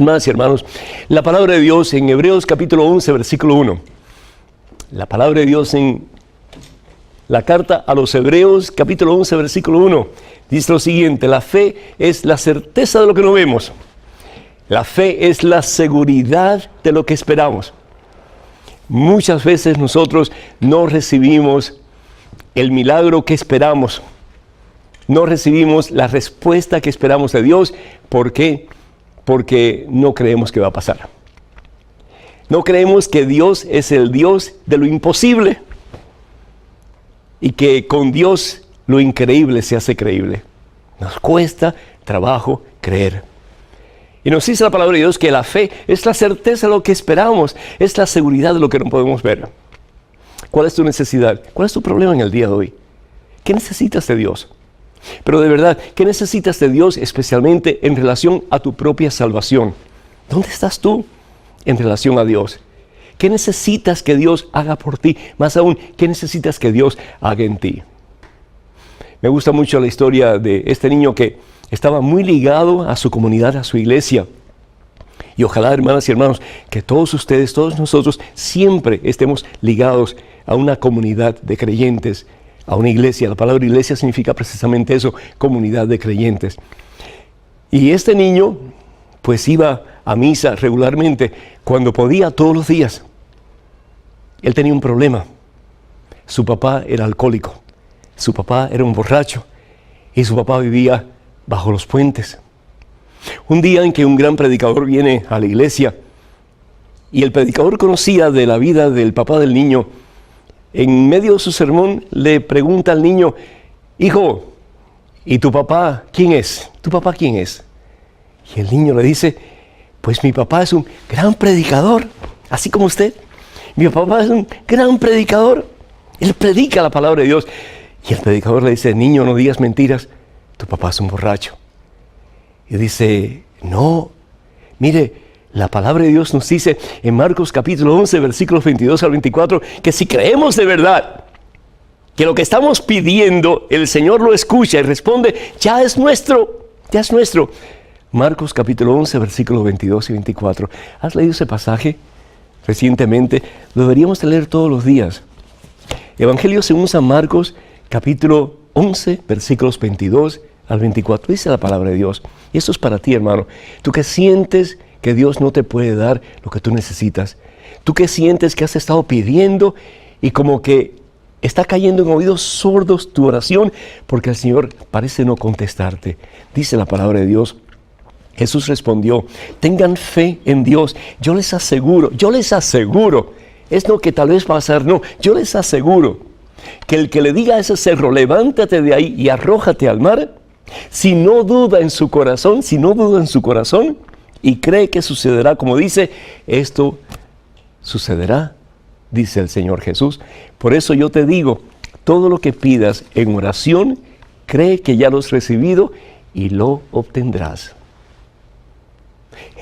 Hermanas y hermanos, la palabra de Dios en Hebreos capítulo 11, versículo 1. La palabra de Dios en la carta a los Hebreos capítulo 11, versículo 1. Dice lo siguiente: la fe es la certeza de lo que no vemos. La fe es la seguridad de lo que esperamos. Muchas veces nosotros no recibimos el milagro que esperamos. No recibimos la respuesta que esperamos de Dios. ¿Por qué? Porque no creemos que va a pasar. No creemos que Dios es el Dios de lo imposible y que con Dios lo increíble se hace creíble. Nos cuesta trabajo creer. Y nos dice la palabra de Dios que la fe es la certeza de lo que esperamos, es la seguridad de lo que no podemos ver. ¿Cuál es tu necesidad? ¿Cuál es tu problema en el día de hoy? ¿Qué necesitas de Dios? Pero de verdad, ¿qué necesitas de Dios especialmente en relación a tu propia salvación? ¿Dónde estás tú en relación a Dios? ¿Qué necesitas que Dios haga por ti? Más aún, ¿qué necesitas que Dios haga en ti? Me gusta mucho la historia de este niño que estaba muy ligado a su comunidad, a su iglesia. Y ojalá, hermanas y hermanos, que todos ustedes, todos nosotros, siempre estemos ligados a una comunidad de creyentes, a una iglesia. La palabra iglesia significa precisamente eso, comunidad de creyentes. Y este niño, pues iba a misa regularmente, cuando podía, todos los días. Él tenía un problema. Su papá era alcohólico, su papá era un borracho, y su papá vivía bajo los puentes. Un día en que un gran predicador viene a la iglesia, y el predicador conocía de la vida del papá del niño, en medio de su sermón le pregunta al niño: hijo, ¿y tu papá quién es? ¿Tu papá quién es? Y el niño le dice: pues mi papá es un gran predicador, así como usted. Mi papá es un gran predicador. Él predica la palabra de Dios. Y el predicador le dice: niño, no digas mentiras, tu papá es un borracho. Y dice: no, mire, la palabra de Dios nos dice en Marcos capítulo 11, versículos 22 al 24, que si creemos de verdad que lo que estamos pidiendo, el Señor lo escucha y responde: ya es nuestro, ya es nuestro. Marcos capítulo 11, versículos 22 y 24. ¿Has leído ese pasaje recientemente? Lo deberíamos leer todos los días. Evangelio según San Marcos, capítulo 11, versículos 22 al 24. Dice la palabra de Dios. Y esto es para ti, hermano. Tú que sientes que Dios no te puede dar lo que tú necesitas. Tú que sientes que has estado pidiendo y como que está cayendo en oídos sordos tu oración porque el Señor parece no contestarte. Dice la palabra de Dios. Jesús respondió: tengan fe en Dios. Yo les aseguro, es no que tal vez va a pasar, no, yo les aseguro que el que le diga a ese cerro: levántate de ahí y arrójate al mar, si no duda en su corazón, y cree que sucederá como dice, esto sucederá, dice el Señor Jesús. Por eso yo te digo, todo lo que pidas en oración, cree que ya lo has recibido y lo obtendrás.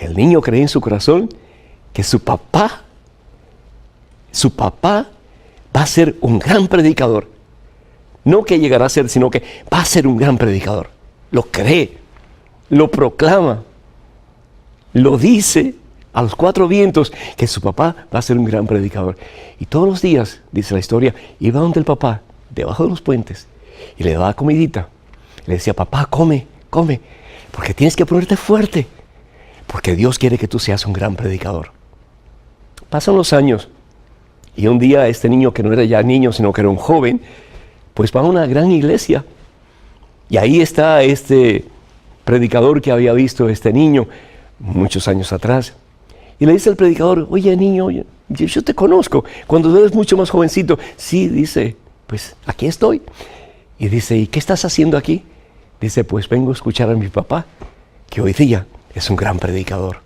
El niño cree en su corazón que su papá va a ser un gran predicador. No que llegará a ser, sino que va a ser un gran predicador. Lo cree, lo proclama, lo dice a los cuatro vientos que su papá va a ser un gran predicador. Y todos los días, dice la historia, iba donde el papá, debajo de los puentes, y le daba comidita. Le decía: papá, come, porque tienes que ponerte fuerte, porque Dios quiere que tú seas un gran predicador. Pasan los años, y un día este niño, que no era ya niño, sino que era un joven, pues va a una gran iglesia. Y ahí está este predicador que había visto este niño muchos años atrás. Y le dice al predicador: oye, niño, yo te conozco, cuando eres mucho más jovencito. Sí, dice, pues aquí estoy. Y dice: ¿y qué estás haciendo aquí? Dice: pues vengo a escuchar a mi papá, que hoy día es un gran predicador.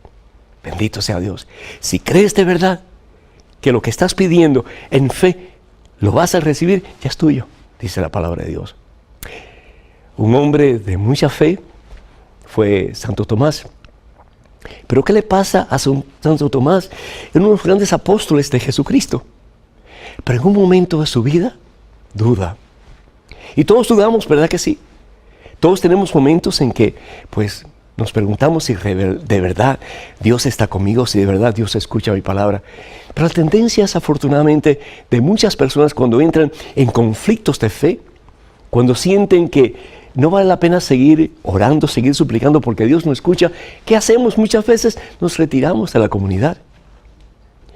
Bendito sea Dios. Si crees de verdad que lo que estás pidiendo en fe lo vas a recibir, ya es tuyo, dice la palabra de Dios. Un hombre de mucha fe fue Santo Tomás. Pero ¿qué le pasa a Santo Tomás? Era uno de los grandes apóstoles de Jesucristo. Pero en un momento de su vida, duda. Y todos dudamos, ¿verdad que sí? Todos tenemos momentos en que, pues, Nos preguntamos si de verdad Dios está conmigo, si de verdad Dios escucha mi palabra. Pero la tendencia es, afortunadamente, de muchas personas cuando entran en conflictos de fe, cuando sienten que no vale la pena seguir orando, seguir suplicando porque Dios no escucha, ¿qué hacemos? Muchas veces nos retiramos de la comunidad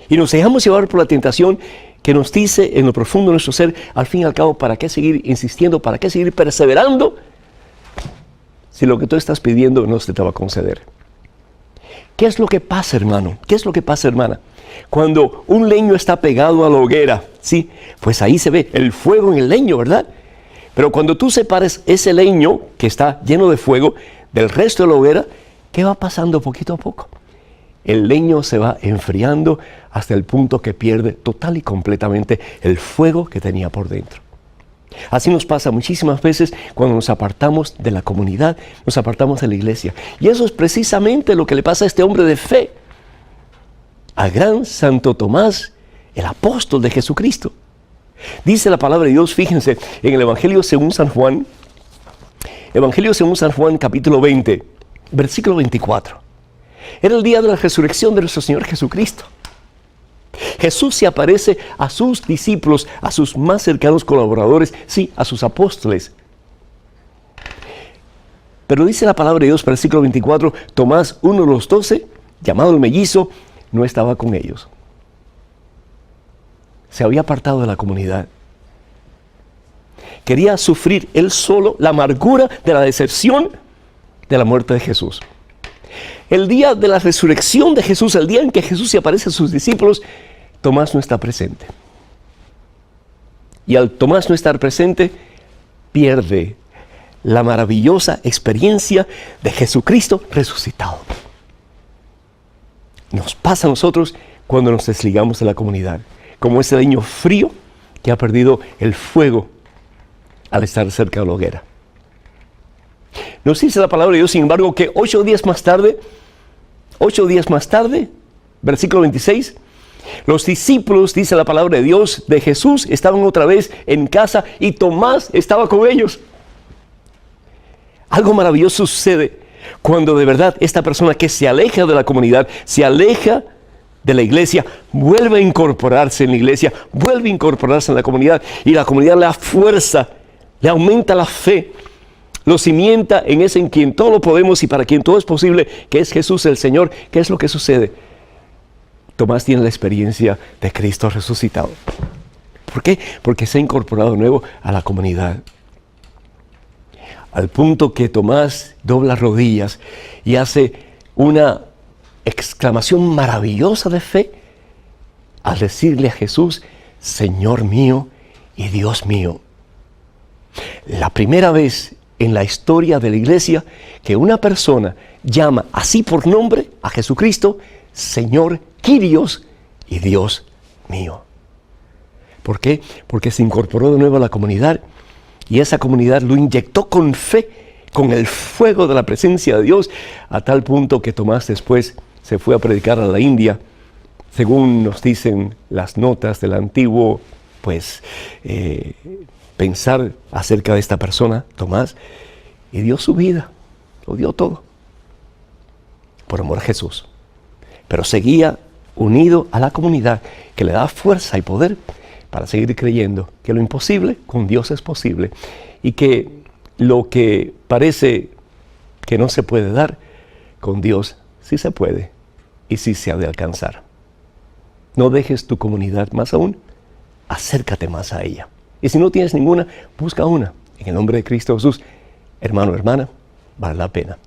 y nos dejamos llevar por la tentación que nos dice en lo profundo de nuestro ser, al fin y al cabo, ¿para qué seguir insistiendo? ¿Para qué seguir perseverando si lo que tú estás pidiendo no se te va a conceder? ¿Qué es lo que pasa, hermano? ¿Qué es lo que pasa, hermana? Cuando un leño está pegado a la hoguera, ¿sí? Pues ahí se ve el fuego en el leño, ¿verdad? Pero cuando tú separes ese leño que está lleno de fuego del resto de la hoguera, ¿qué va pasando poquito a poco? El leño se va enfriando hasta el punto que pierde total y completamente el fuego que tenía por dentro. Así nos pasa muchísimas veces cuando nos apartamos de la comunidad, nos apartamos de la iglesia. Y eso es precisamente lo que le pasa a este hombre de fe, al gran Santo Tomás, el apóstol de Jesucristo. Dice la palabra de Dios, fíjense, en el Evangelio según San Juan, capítulo 20, versículo 24. Era el día de la resurrección de nuestro Señor Jesucristo. Jesús se aparece a sus discípulos, a sus más cercanos colaboradores, sí, a sus apóstoles. Pero dice la palabra de Dios, versículo 24, Tomás, uno de los 12, llamado el mellizo, no estaba con ellos. Se había apartado de la comunidad. Quería sufrir él solo la amargura de la decepción de la muerte de Jesús. El día de la resurrección de Jesús, el día en que Jesús se aparece a sus discípulos, Tomás no está presente. Y al Tomás no estar presente, pierde la maravillosa experiencia de Jesucristo resucitado. Nos pasa a nosotros cuando nos desligamos de la comunidad, como ese leño frío que ha perdido el fuego al estar cerca de la hoguera. Nos dice la palabra de Dios, sin embargo, que 8 días más tarde, versículo 26, los discípulos, dice la palabra de Dios, de Jesús, estaban otra vez en casa y Tomás estaba con ellos. Algo maravilloso sucede cuando de verdad esta persona que se aleja de la comunidad, se aleja de la iglesia, vuelve a incorporarse en la iglesia, vuelve a incorporarse en la comunidad y la comunidad le da fuerza, le aumenta la fe, lo cimienta en ese en quien todo lo podemos y para quien todo es posible, que es Jesús el Señor. ¿Qué es lo que sucede? Tomás tiene la experiencia de Cristo resucitado. ¿Por qué? Porque se ha incorporado de nuevo a la comunidad. Al punto que Tomás dobla rodillas y hace una exclamación maravillosa de fe al decirle a Jesús, Señor mío y Dios mío. La primera vez en la historia de la iglesia que una persona llama así por nombre a Jesucristo, Señor, Kyrios y Dios mío. ¿Por qué? Porque se incorporó de nuevo a la comunidad y esa comunidad lo inyectó con fe, con el fuego de la presencia de Dios, a tal punto que Tomás después se fue a predicar a la India, según nos dicen las notas del antiguo, pensar acerca de esta persona, Tomás, y dio su vida, lo dio todo, por amor a Jesús. Pero seguía unido a la comunidad que le da fuerza y poder para seguir creyendo que lo imposible con Dios es posible y que lo que parece que no se puede dar, con Dios sí se puede y sí se ha de alcanzar. No dejes tu comunidad, más aún, acércate más a ella. Y si no tienes ninguna, busca una. En el nombre de Cristo Jesús, hermano, hermana, vale la pena.